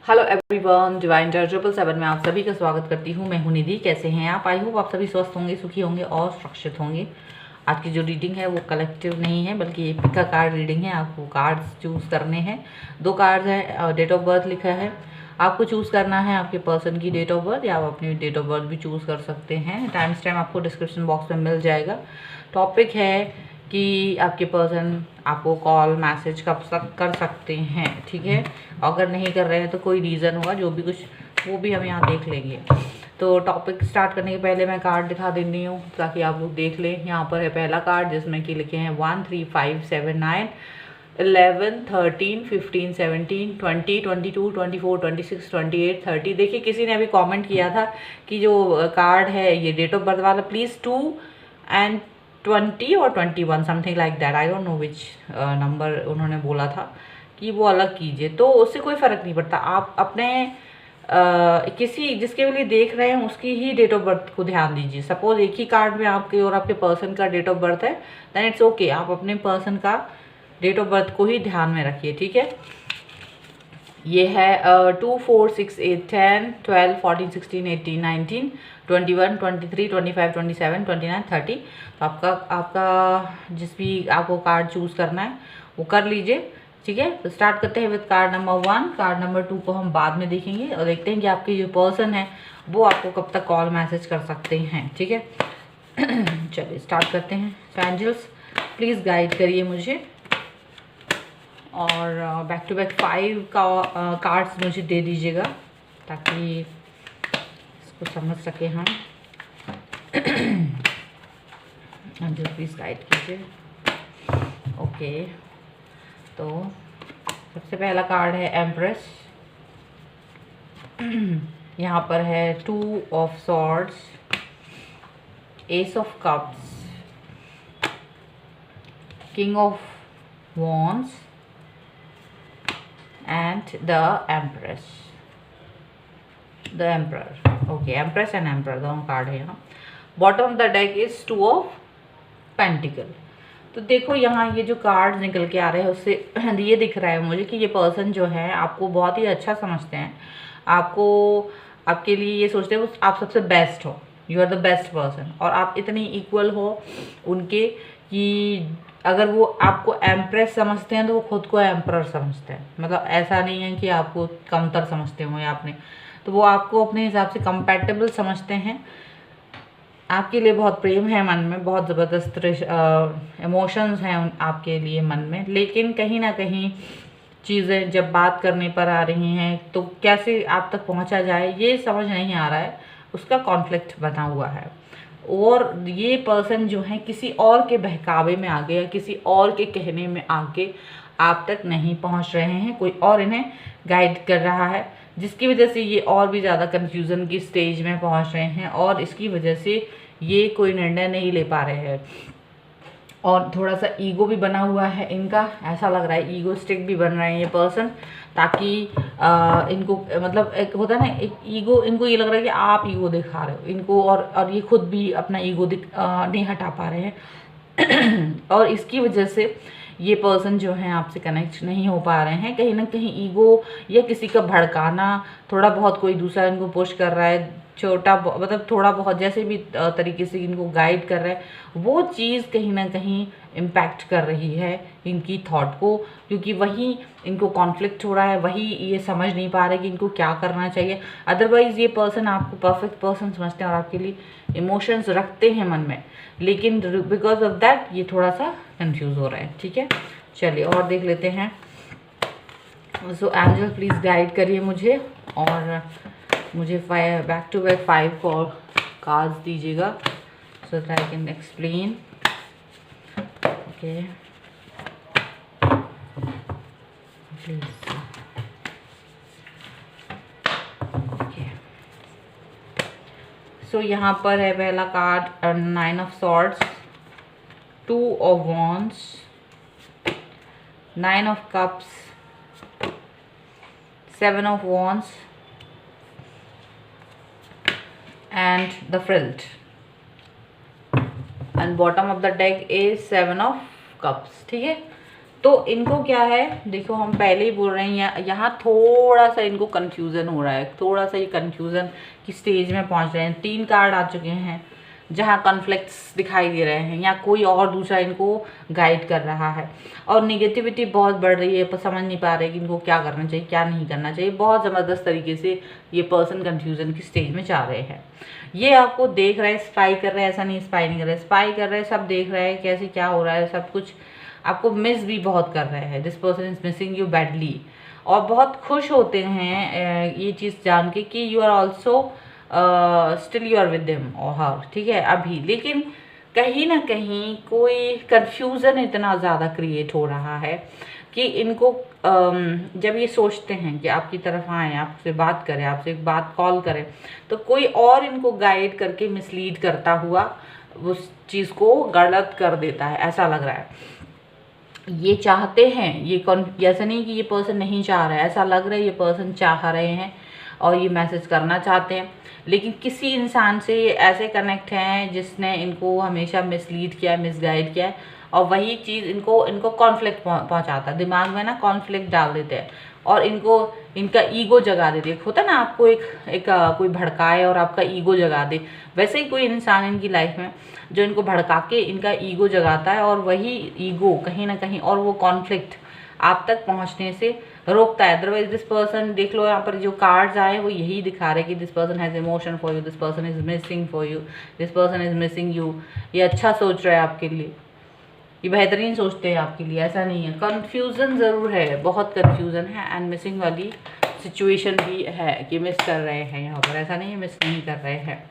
Hello everyone, divine jar 777 में आप सभी का स्वागत करती हूँ। मैं हूँ निधि। कैसे हैं आप? आई होप आप सभी स्वस्थ होंगे, सुखी होंगे और सुरक्षित होंगे। आज की जो रीडिंग है वो कलेक्टिव नहीं है बल्कि ये पिका कार्ड रीडिंग है। आपको कार्ड्स चूज़ करने हैं। 2 कार्ड्स हैं, डेट ऑफ बर्थ लिखा है। आपको चूज़ करना है आपके पर्सन की डेट ऑफ बर्थ, या आप अपनी डेट ऑफ बर्थ भी चूज़ कर सकते हैं। टाइम स्टैम्प आपको डिस्क्रिप्शन बॉक्स में मिल जाएगा। टॉपिक है कि आपके पर्सन आपको कॉल मैसेज कब तक कर सकते हैं, ठीक है। अगर नहीं कर रहे हैं तो कोई रीज़न होगा, जो भी कुछ वो भी हम यहाँ देख लेंगे। तो टॉपिक स्टार्ट करने के पहले मैं कार्ड दिखा देती हूँ ताकि आप लोग देख लें। यहाँ पर है पहला कार्ड जिसमें कि लिखे हैं 1 3 5 7 9 11 13 15 17 20 22 24 26 28 30। देखिए, किसी ने अभी कमेंट किया था कि जो कार्ड है ये डेट ऑफ बर्थ वाला, प्लीज़ 2 एंड 20 और 21 something like that, I don't know which number उन्होंने बोला था कि वो अलग कीजिए। तो उससे कोई फ़र्क नहीं पड़ता। आप अपने किसी जिसके लिए देख रहे हैं उसकी ही डेट ऑफ बर्थ को ध्यान दीजिए। सपोज एक ही कार्ड में आपके और आपके पर्सन का डेट ऑफ बर्थ है, देन इट्स ओके। आप अपने पर्सन का डेट ऑफ बर्थ को ही ध्यान में रखिए, ठीक है। ये है 2 4 6 8 10 12 14 16 18 19 21 23 25 27 29 30। तो आपका जिस भी आपको कार्ड चूज़ करना है वो कर लीजिए, ठीक है। तो स्टार्ट करते हैं with card number 1। Card number 2 को हम बाद में देखेंगे और देखते हैं कि आपके जो पर्सन है वो आपको कब तक कॉल मैसेज कर सकते हैं, ठीक है। चलिए स्टार्ट करते हैं। एंजल्स प्लीज़ गाइड करिए मुझे, और बैक टू बैक 5 का कार्ड्स मुझे दे दीजिएगा ताकि इसको समझ सके हम। जो प्लीज़ गाइड कीजिए। ओके, तो सबसे पहला कार्ड है एम्प्रेस। यहाँ पर है 2 of swords, S of cups, king of wands and the empress, the emperor। okay, empress and emperor दोनों कार्ड है यहाँ। Bottom of the deck is 2 of pentacle. तो देखो यहाँ ये जो कार्ड निकल के आ रहे हैं उससे ये दिख रहा है मुझे कि ये पर्सन जो है आपको बहुत ही अच्छा समझते हैं। आपको आपके लिए ये सोचते हैं आप सबसे बेस्ट हो, you are the best person, और आप इतनी इक्वल हो उनके कि अगर वो आपको एम्प्रेस समझते हैं तो वो खुद को एम्प्रर समझते हैं। मतलब ऐसा नहीं है कि आपको कमतर समझते हो या आपने, तो वो आपको अपने हिसाब से कंपैटिबल समझते हैं। आपके लिए बहुत प्रेम है मन में, बहुत ज़बरदस्त इमोशंस हैं आपके लिए मन में, लेकिन कहीं ना कहीं चीज़ें जब बात करने पर आ रही हैं तो कैसे आप तक पहुंचा जाए ये समझ नहीं आ रहा है। उसका कॉन्फ्लिक्ट बना हुआ है, और ये पर्सन जो है किसी और के बहकावे में आगे या किसी और के कहने में आके आप तक नहीं पहुंच रहे हैं। कोई और इन्हें गाइड कर रहा है, जिसकी वजह से ये और भी ज़्यादा कंफ्यूजन की स्टेज में पहुंच रहे हैं, और इसकी वजह से ये कोई निर्णय नहीं ले पा रहे हैं। और थोड़ा सा ईगो भी बना हुआ है इनका, ऐसा लग रहा है ईगोस्टिक भी बन रहे हैं ये पर्सन, ताकि इनको मतलब एक होता है ना एक ईगो, इनको ये लग रहा है कि आप ईगो दिखा रहे हो इनको, और ये खुद भी अपना ईगो नहीं हटा पा रहे हैं। और इसकी वजह से ये पर्सन जो है आपसे कनेक्ट नहीं हो पा रहे हैं। कहीं ना कहीं ईगो या किसी का भड़काना, थोड़ा बहुत कोई दूसरा इनको पुश कर रहा है, छोटा मतलब थोड़ा बहुत जैसे भी तरीके से इनको गाइड कर रहा है, वो चीज़ कहीं ना कहीं इम्पैक्ट कर रही है इनकी थॉट को, क्योंकि वही इनको कॉन्फ्लिक्ट हो रहा है, वही ये समझ नहीं पा रहे कि इनको क्या करना चाहिए। अदरवाइज़ ये पर्सन आपको परफेक्ट पर्सन समझते हैं और आपके लिए इमोशंस रखते हैं मन में, लेकिन बिकॉज ऑफ दैट ये थोड़ा सा कंफ्यूज हो रहा है, ठीक है। चलिए और देख लेते हैं। सो एंजल प्लीज़ गाइड करिए मुझे, और मुझे बैक टू बैक 5 और कार्ड्स दीजिएगा so that I can explain. Okay please. Okay, so यहाँ पर है पहला card 9 of swords, 2 of wands, 9 of cups, 7 of wands and the frilled, and bottom of the deck is 7 of cups, ठीक है। तो इनको क्या है, देखो हम पहले ही बोल रहे हैं, यहाँ थोड़ा सा इनको कन्फ्यूज़न हो रहा है, थोड़ा सा ये कन्फ्यूज़न की स्टेज में पहुँच रहे हैं। 3 कार्ड आ चुके हैं जहाँ कॉन्फ्लिक्ट्स दिखाई दे रहे हैं, या कोई और दूसरा इनको गाइड कर रहा है, और निगेटिविटी बहुत बढ़ रही है, पर समझ नहीं पा रहे कि इनको क्या करना चाहिए क्या नहीं करना चाहिए। बहुत ज़बरदस्त तरीके से ये पर्सन कन्फ्यूज़न की स्टेज में जा रहे हैं। ये आपको देख रहे हैं, स्पाई कर रहे हैं, ऐसा नहीं स्पाई नहीं कर रहे, स्पाई कर रहे हैं, सब देख रहे हैं कैसे क्या हो रहा है, सब कुछ आपको मिस भी बहुत कर रहे हैं। This person is missing you badly, और बहुत खुश होते हैं ये चीज़ जान के कि you are also still you are with him और हर, ठीक है अभी। लेकिन कहीं ना कहीं कोई कन्फ्यूज़न इतना ज़्यादा क्रिएट हो रहा है कि इनको जब ये सोचते हैं कि आपकी तरफ आएँ, आपसे बात करें, आपसे एक बात कॉल करें, तो कोई और इनको गाइड करके मिसलीड करता हुआ उस चीज़ को गलत कर देता है, ऐसा लग रहा है। ये चाहते हैं, ये ऐसा नहीं कि ये पर्सन नहीं चाह रहा है, ऐसा लग रहा है ये पर्सन चाह रहे हैं और ये मैसेज करना चाहते हैं, लेकिन किसी इंसान से ऐसे कनेक्ट हैं जिसने इनको हमेशा मिसलीड किया है, मिसगाइड किया है, और वही चीज़ इनको कॉन्फ्लिक्ट पहुंचाता है, दिमाग में ना कॉन्फ्लिक्ट डाल देते हैं, और इनका ईगो जगा देते हैं। होता है ना, आपको एक कोई भड़काए और आपका ईगो जगा दे, वैसे ही कोई इंसान इनकी लाइफ में जो इनको भड़का के इनका ईगो जगाता है, और वही ईगो कहीं ना कहीं और वो कॉन्फ्लिक्ट आप तक पहुंचने से रोकता है। अदरवाइज दिस पर्सन, देख लो यहाँ पर जो कार्ड्स आए वो यही दिखा रहे कि this person has emotion for you, this person is missing for you, this person is missing you. ये अच्छा सोच रहा है आपके लिए, ये बेहतरीन सोचते हैं आपके लिए, ऐसा नहीं है। कन्फ्यूज़न ज़रूर है, बहुत कन्फ्यूज़न है, एंड मिसिंग वाली सिचुएशन भी है कि मिस कर रहे हैं यहाँ पर, ऐसा नहीं है मिस नहीं कर रहे हैं,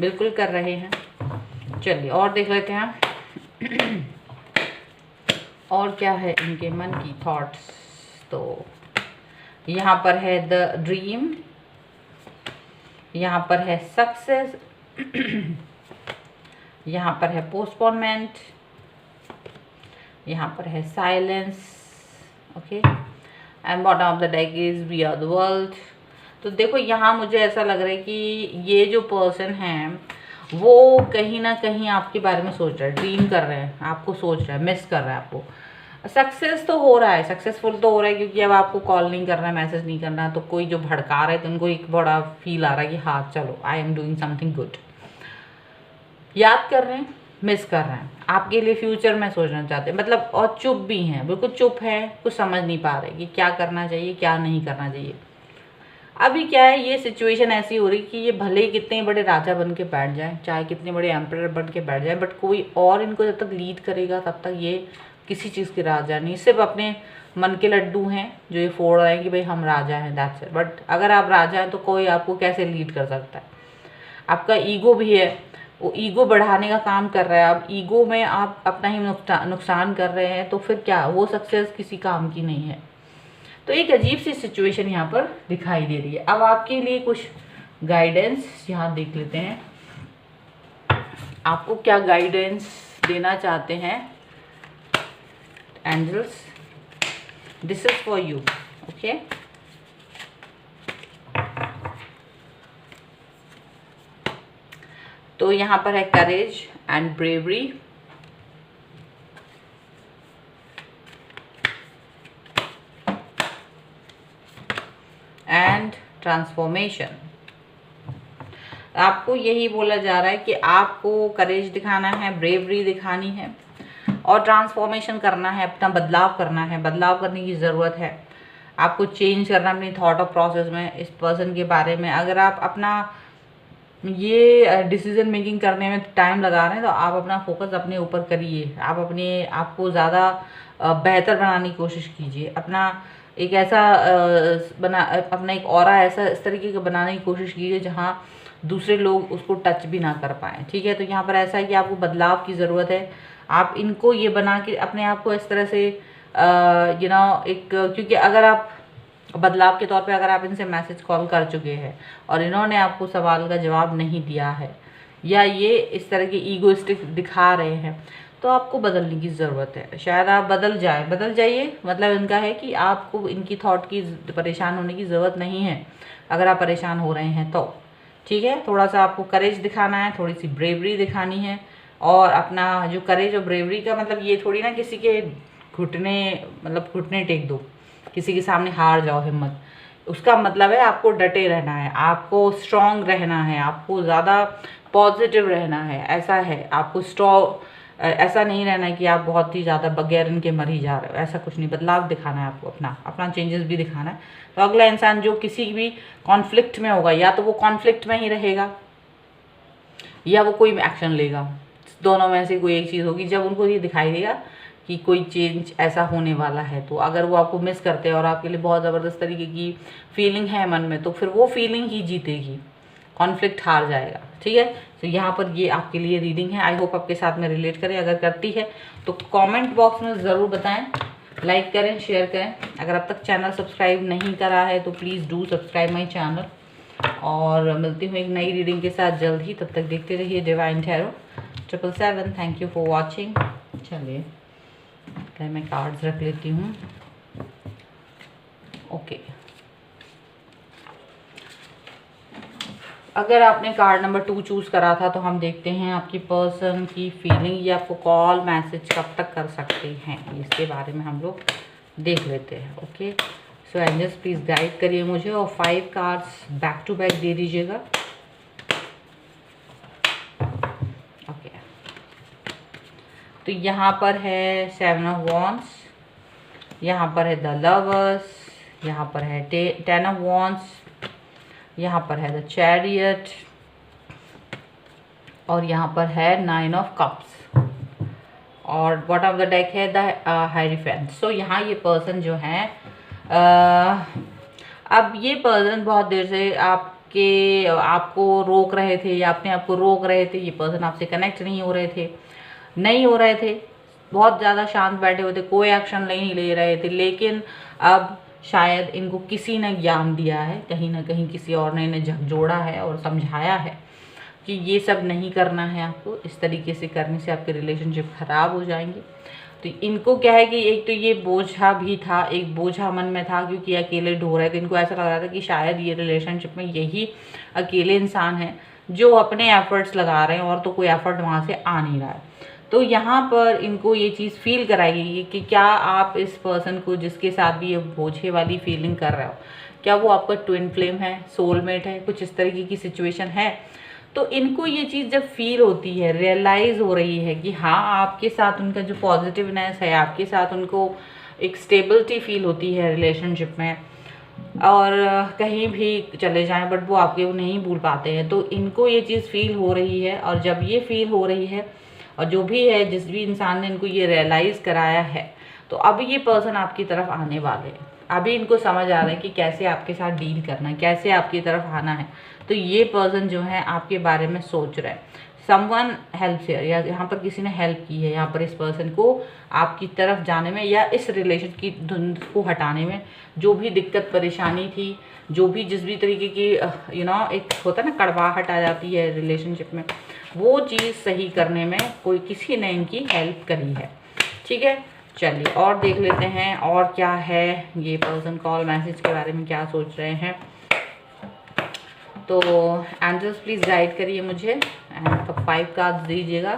बिल्कुल कर रहे हैं। चलिए और देख लेते हैं और क्या है इनके मन की थॉट्स। तो यहाँ पर है द ड्रीम, यहाँ पर है सक्सेस, यहाँ पर है पोस्टपोनमेंट, यहाँ पर है silence, okay, and bottom of the deck is we are the world. तो देखो यहाँ मुझे ऐसा लग रहा है कि ये जो पर्सन है वो कहीं ना कहीं आपके बारे में सोच रहा है, ड्रीम कर रहे हैं, आपको सोच रहा है, मिस कर रहा है आपको। सक्सेस तो हो रहा है, सक्सेसफुल तो हो रहा है, क्योंकि अब आपको कॉल नहीं करना है, मैसेज नहीं करना है, तो कोई जो भड़का रहा है तो उनको एक बड़ा फील आ रहा है कि हाँ चलो I am doing something good. याद कर रहे हैं, मिस कर रहे हैं, आपके लिए फ्यूचर में सोचना चाहते हैं, मतलब, और चुप भी हैं, बिल्कुल चुप है, कुछ समझ नहीं पा रहे कि क्या करना चाहिए क्या नहीं करना चाहिए। अभी क्या है, ये सिचुएशन ऐसी हो रही कि ये भले ही कितने बड़े राजा बन के बैठ जाएं, चाहे कितने बड़े एम्परर बन के बैठ जाएं, बट कोई और इनको जब तक लीड करेगा तब तक ये किसी चीज़ के राजा नहीं, सिर्फ अपने मन के लड्डू हैं जो ये फोड़ रहे हैं कि भाई हम राजा हैं, दैट्स इट। बट अगर आप राजा हैं तो कोई आपको कैसे लीड कर सकता है? आपका ईगो भी है, वो ईगो बढ़ाने का काम कर रहा है, अब ईगो में आप अपना ही नुकसान कर रहे हैं, तो फिर क्या, वो सक्सेस किसी काम की नहीं है। तो एक अजीब सी सिचुएशन यहाँ पर दिखाई दे रही है। अब आपके लिए कुछ गाइडेंस यहाँ देख लेते हैं, आपको क्या गाइडेंस देना चाहते हैं angels. This is for you, okay. तो यहाँ पर है courage and bravery, and transformation. आपको यही बोला जा रहा है कि आपको करेज दिखाना है, ब्रेवरी दिखानी है, और ट्रांसफॉर्मेशन करना है, अपना बदलाव करना है, बदलाव करने की ज़रूरत है। आपको चेंज करना अपनी थॉट ऑफ प्रोसेस में, इस पर्सन के बारे में। अगर आप अपना ये डिसीजन मेकिंग करने में टाइम लगा रहे हैं तो आप अपना फोकस अपने ऊपर करिए, आप अपने आप को ज़्यादा बेहतर बनाने की कोशिश कीजिए, अपना एक ऐसा अपना एक ऑरा ऐसा इस तरीके का बनाने की कोशिश कीजिए जहाँ दूसरे लोग उसको टच भी ना कर पाएँ, ठीक है। तो यहाँ पर ऐसा है कि आपको बदलाव की ज़रूरत है। आप इनको ये बना के अपने आप को इस तरह से क्योंकि अगर आप बदलाव के तौर पे अगर आप इनसे मैसेज कॉल कर चुके हैं और इन्होंने आपको सवाल का जवाब नहीं दिया है, या ये इस तरह के ईगोइस्टिक दिखा रहे हैं, तो आपको बदलने की ज़रूरत है। शायद आप बदल जाइए, मतलब इनका है कि आपको इनकी थॉट की परेशान होने की ज़रूरत नहीं है। अगर आप परेशान हो रहे हैं तो ठीक है, थोड़ा सा आपको करेज दिखाना है, थोड़ी सी ब्रेवरी दिखानी है। और अपना जो करेज और ब्रेवरी का मतलब ये थोड़ी ना किसी के घुटने मतलब घुटने टेक दो, किसी के सामने हार जाओ हिम्मत, उसका मतलब है आपको डटे रहना है, आपको स्ट्रांग रहना है, आपको ज़्यादा पॉजिटिव रहना है। ऐसा है, आपको ऐसा नहीं रहना है कि आप बहुत ही ज़्यादा बगैर इनके मर ही जा रहे हो, ऐसा कुछ नहीं। बदलाव दिखाना है आपको, अपना अपना चेंजेस भी दिखाना है। तो अगला इंसान जो किसी भी कॉन्फ्लिक्ट में होगा, या तो वो कॉन्फ्लिक्ट में ही रहेगा या वो कोई एक्शन लेगा, दोनों में से कोई एक चीज़ होगी। जब उनको ये दिखाई देगा कि कोई चेंज ऐसा होने वाला है, तो अगर वो आपको मिस करते हैं और आपके लिए बहुत ज़बरदस्त तरीके की फीलिंग है मन में, तो फिर वो फीलिंग ही जीतेगी, कॉन्फ्लिक्ट हार जाएगा। ठीक है, तो यहाँ पर ये आपके लिए रीडिंग है। आई होप आपके साथ में रिलेट करे। अगर करती है तो कमेंट बॉक्स में ज़रूर बताएं, लाइक करें, शेयर करें। अगर अब तक चैनल सब्सक्राइब नहीं करा है तो please do subscribe my channel. और मिलती हूँ एक नई रीडिंग के साथ जल्द ही, तब तक देखते रहिए divine tarot 777। Thank you for watching. चलिए मैं कार्ड्स रख लेती हूँ। ओके, अगर आपने कार्ड नंबर 2 चूज़ करा था तो हम देखते हैं आपकी पर्सन की फीलिंग, ये आपको कॉल मैसेज कब तक कर सकते हैं, इसके बारे में हम लोग देख लेते हैं। Okay, so angels please guide करिए मुझे, और 5 कार्ड्स बैक टू बैक दे दीजिएगा। ओके, तो यहाँ पर है 7 ऑफ वॉन्ड्स, यहाँ पर है द लवर्स, यहाँ पर है 10 ऑफ वॉन्ड्स, यहाँ पर है द चैरियट, और यहाँ पर है 9 ऑफ कप्स, और बॉटम ऑफ द डेक है द हायरिफेंट। सो यहाँ ये पर्सन जो है अब ये पर्सन बहुत देर से आपको रोक रहे थे, या अपने आप को रोक रहे थे। ये पर्सन आपसे कनेक्ट नहीं हो रहे थे, बहुत ज़्यादा शांत बैठे हुए थे, कोई एक्शन नहीं ले रहे थे। लेकिन अब शायद इनको किसी ने ज्ञान दिया है, कहीं ना कहीं किसी और ने इन्हें झकझोड़ा है और समझाया है कि ये सब नहीं करना है आपको, इस तरीके से करने से आपके रिलेशनशिप ख़राब हो जाएंगे। तो इनको क्या है कि एक तो ये बोझा भी था, एक बोझा मन में था, क्योंकि अकेले ढो रहे थे। इनको ऐसा लग रहा था कि शायद ये रिलेशनशिप में यही अकेले इंसान है जो अपने एफर्ट्स लगा रहे हैं, और तो कोई एफर्ट वहाँ से आ नहीं रहा है। तो यहाँ पर इनको ये चीज़ फील कराएगी कि क्या आप इस पर्सन को, जिसके साथ भी ये बोझे वाली फीलिंग कर रहे हो, क्या वो आपका ट्विन फ्लेम है, सोलमेट है, कुछ इस तरीके की सिचुएशन है। तो इनको ये चीज़ जब फील होती है, रियलाइज़ हो रही है कि हाँ आपके साथ उनका जो पॉजिटिवनेस है, आपके साथ उनको एक स्टेबिलिटी फील होती है रिलेशनशिप में, और कहीं भी चले जाएं बट वो आपके वो नहीं भूल पाते हैं। तो इनको ये चीज़ फील हो रही है, और जब ये फील हो रही है, और जो भी है, जिस भी इंसान ने इनको ये रियलाइज़ कराया है, तो अब ये पर्सन आपकी तरफ आने वाले हैं। अभी इनको समझ आ रहा है कि कैसे आपके साथ डील करना है, कैसे आपकी तरफ आना है। तो ये पर्सन जो है आपके बारे में सोच रहा है। समवन हेल्प शेयर, या यहाँ पर किसी ने हेल्प की है यहाँ पर इस पर्सन को आपकी तरफ जाने में, या इस रिलेशन की धुंध को हटाने में। जो भी दिक्कत परेशानी थी, जो भी जिस भी तरीके की एक होता है ना, कड़वाहट आ जाती है रिलेशनशिप में, वो चीज़ सही करने में कोई किसी ने इनकी हेल्प करी है। ठीक है, चलिए और देख लेते हैं और क्या है ये पर्सन कॉल मैसेज के बारे में क्या सोच रहे हैं। तो एंजल्स प्लीज़ गाइड करिए मुझे, एंड 5 कार्ड्स दीजिएगा।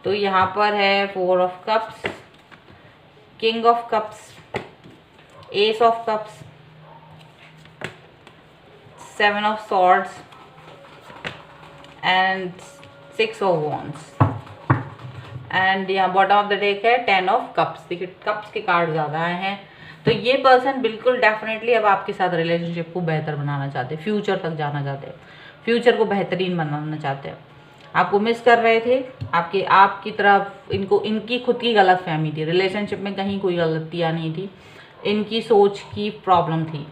तो यहाँ पर है 4 of cups, king of cups, S of cups, 7 of swords and 6 of wands, and यहाँ बॉटम ऑफ द डेक है 10 ऑफ कप्स। देखिए कप्स के कार्ड ज़्यादा आए हैं। तो ये पर्सन बिल्कुल डेफिनेटली अब आपके साथ रिलेशनशिप को बेहतर बनाना चाहते हैं, फ्यूचर तक जाना चाहते हैं, फ्यूचर को बेहतरीन बनाना चाहते हैं। आपको मिस कर रहे थे, आपकी तरफ इनको इनकी खुद की गलतफहमी थी, रिलेशनशिप में कहीं कोई गलतियाँ नहीं थी, इनकी सोच की प्रॉब्लम थी।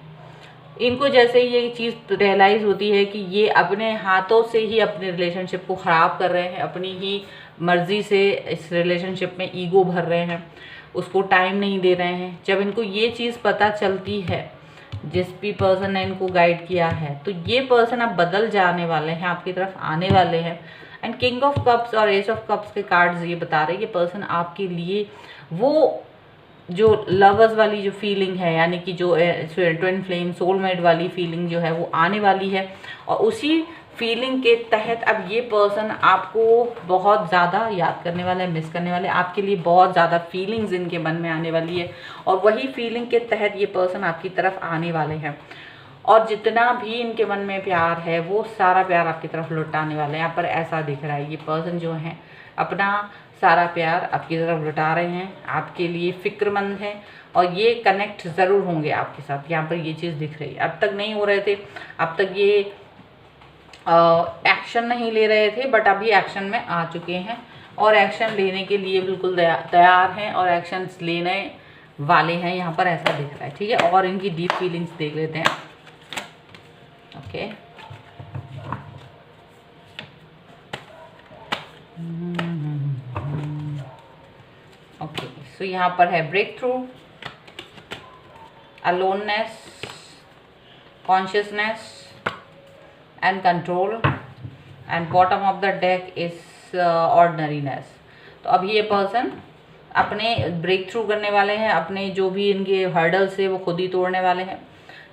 इनको जैसे ही ये चीज़ रियलाइज़ होती है कि ये अपने हाथों से ही अपने रिलेशनशिप को ख़राब कर रहे हैं, अपनी ही मर्ज़ी से इस रिलेशनशिप में ईगो भर रहे हैं, उसको टाइम नहीं दे रहे हैं। जब इनको ये चीज़ पता चलती है, जिस भी पर्सन ने इनको गाइड किया है, तो ये पर्सन अब बदल जाने वाले हैं, आपकी तरफ आने वाले हैं। एंड किंग ऑफ कप्स और एस ऑफ कप्स के कार्ड्स ये बता रहे हैं कि पर्सन आपके लिए वो जो लवर्स वाली जो फीलिंग है, यानी कि जो ट्विन फ्लेम सोलमेट वाली फीलिंग जो है वो आने वाली है। और उसी फीलिंग के तहत अब ये पर्सन आपको बहुत ज़्यादा याद करने वाला है, मिस करने वाले, आपके लिए बहुत ज़्यादा फीलिंग्स इनके मन में आने वाली है। और वही फीलिंग के तहत ये पर्सन आपकी तरफ आने वाले हैं। और जितना भी इनके मन में प्यार है वो सारा प्यार आपकी तरफ लौटाने वाले हैं। यहाँ पर ऐसा दिख रहा है, ये पर्सन जो है अपना सारा प्यार आपकी तरफ लौटा रहे हैं, आपके लिए फ़िक्रमंद है और ये कनेक्ट ज़रूर होंगे आपके साथ। यहाँ पर ये चीज़ दिख रही है। अब तक नहीं हो रहे थे, अब तक ये एक्शन नहीं ले रहे थे, बट अभी एक्शन में आ चुके हैं और एक्शन लेने के लिए बिल्कुल तैयार हैं और एक्शंस लेने वाले हैं। यहाँ पर ऐसा दिख रहा है, ठीक है। और इनकी डीप फीलिंग्स देख लेते हैं। ओके, ओके, सो यहाँ पर है breakthrough, aloneness, consciousness and control, and bottom of the deck is ordinariness. तो अभी ये पर्सन अपने ब्रेक थ्रू करने वाले हैं, अपने जो भी इनके हर्डल्स है वो खुद ही तोड़ने वाले हैं।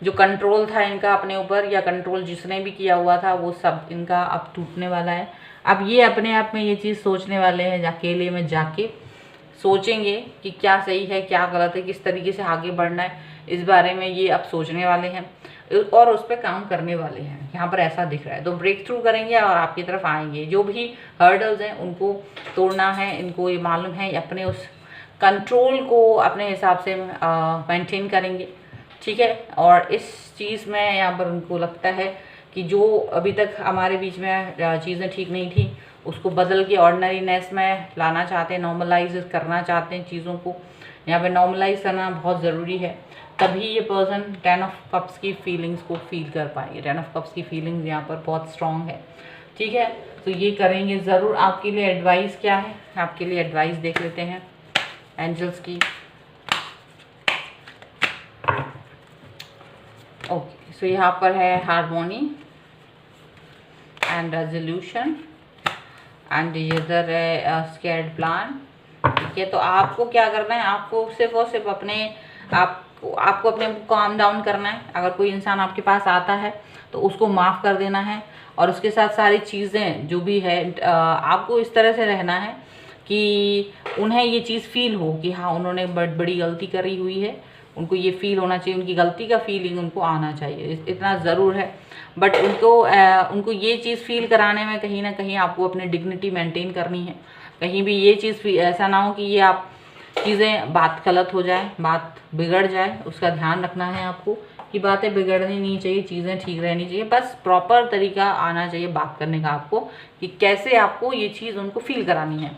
जो कंट्रोल था इनका अपने ऊपर, या कंट्रोल जिसने भी किया हुआ था, वो सब इनका अब टूटने वाला है। अब ये अपने आप में ये चीज़ सोचने वाले हैं, अकेले में जाके सोचेंगे कि क्या सही है क्या गलत है, किस तरीके से आगे बढ़ना है, इस बारे में ये अब सोचने वाले हैं और उस पर काम करने वाले हैं। यहाँ पर ऐसा दिख रहा है। तो ब्रेक थ्रू करेंगे और आपकी तरफ आएंगे। जो भी हर्डल्स हैं उनको तोड़ना है, इनको ये मालूम है, अपने उस कंट्रोल को अपने हिसाब से मेंटेन करेंगे, ठीक है। और इस चीज़ में यहाँ पर उनको लगता है कि जो अभी तक हमारे बीच में चीज़ें ठीक नहीं थी उसको बदल के ऑर्डिनरीनेस में लाना चाहते हैं, नॉर्मलाइज करना चाहते हैं चीज़ों को। यहाँ पे नॉर्मलाइज करना बहुत ज़रूरी है, तभी ये पर्सन 10 ऑफ कप्स की फीलिंग्स को फील कर पाएंगे। 10 ऑफ कप्स की फीलिंग्स यहाँ पर बहुत स्ट्रॉन्ग है, ठीक है। तो ये करेंगे ज़रूर। आपके लिए एडवाइस क्या है, आपके लिए एडवाइस देख लेते हैं एंजल्स की। ओके, सो यहाँ पर है हार्मोनी एंड रेजोल्यूशन, एंड इधर है स्केर्ड प्लान, ठीक है। तो आपको क्या करना है, आपको सिर्फ और सिर्फ अपने आपको अपने को काम डाउन करना है। अगर कोई इंसान आपके पास आता है तो उसको माफ़ कर देना है, और उसके साथ सारी चीज़ें जो भी है आपको इस तरह से रहना है कि उन्हें ये चीज़ फील हो कि हाँ उन्होंने बड़ी गलती करी हुई है, उनको ये फील होना चाहिए, उनकी गलती का फीलिंग उनको आना चाहिए, इतना ज़रूर है। बट उनको ये चीज़ फील कराने में कहीं ना कहीं आपको अपनी डिग्निटी मेंटेन करनी है। कहीं भी ये चीज़ ऐसा ना हो कि ये आप चीज़ें बात गलत हो जाए, बात बिगड़ जाए, उसका ध्यान रखना है आपको कि बातें बिगड़नी नहीं चाहिए, चीज़ें ठीक रहनी चाहिए। बस प्रॉपर तरीका आना चाहिए बात करने का आपको कि कैसे आपको ये चीज़ उनको फील करानी है,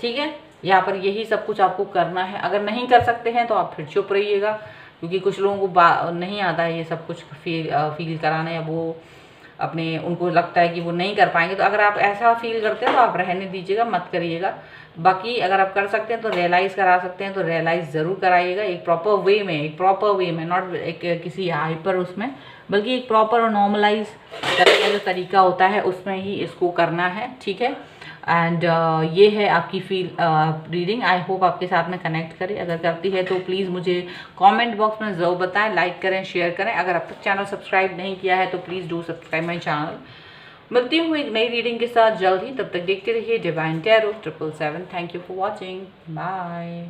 ठीक है। यहाँ पर यही सब कुछ आपको करना है। अगर नहीं कर सकते हैं तो आप फिर चुप रहिएगा, क्योंकि कुछ लोगों को नहीं आता है ये सब कुछ फील कराना, या वो अपने उनको लगता है कि वो नहीं कर पाएंगे। तो अगर आप ऐसा फील करते हैं तो आप रहने दीजिएगा, मत करिएगा। बाकी अगर आप कर सकते हैं तो रियलाइज़ करा सकते हैं तो रियलाइज़ ज़रूर कराइएगा, एक प्रॉपर वे में, नॉट एक किसी हाइपर उसमें, बल्कि एक प्रॉपर और नॉर्मलाइज करने का जो तरीका होता है उसमें ही इसको करना है, ठीक है। एंड ये है आपकी रीडिंग। आई होप आपके साथ में कनेक्ट करे। अगर करती है तो प्लीज़ मुझे कमेंट बॉक्स में ज़रूर बताएं, लाइक करें, शेयर करें। अगर अब तक चैनल सब्सक्राइब नहीं किया है तो please do subscribe my channel. मिलती हूँ एक नई रीडिंग के साथ जल्द ही, तब तक देखते रहिए divine tarot 777। Thank you for watching, bye.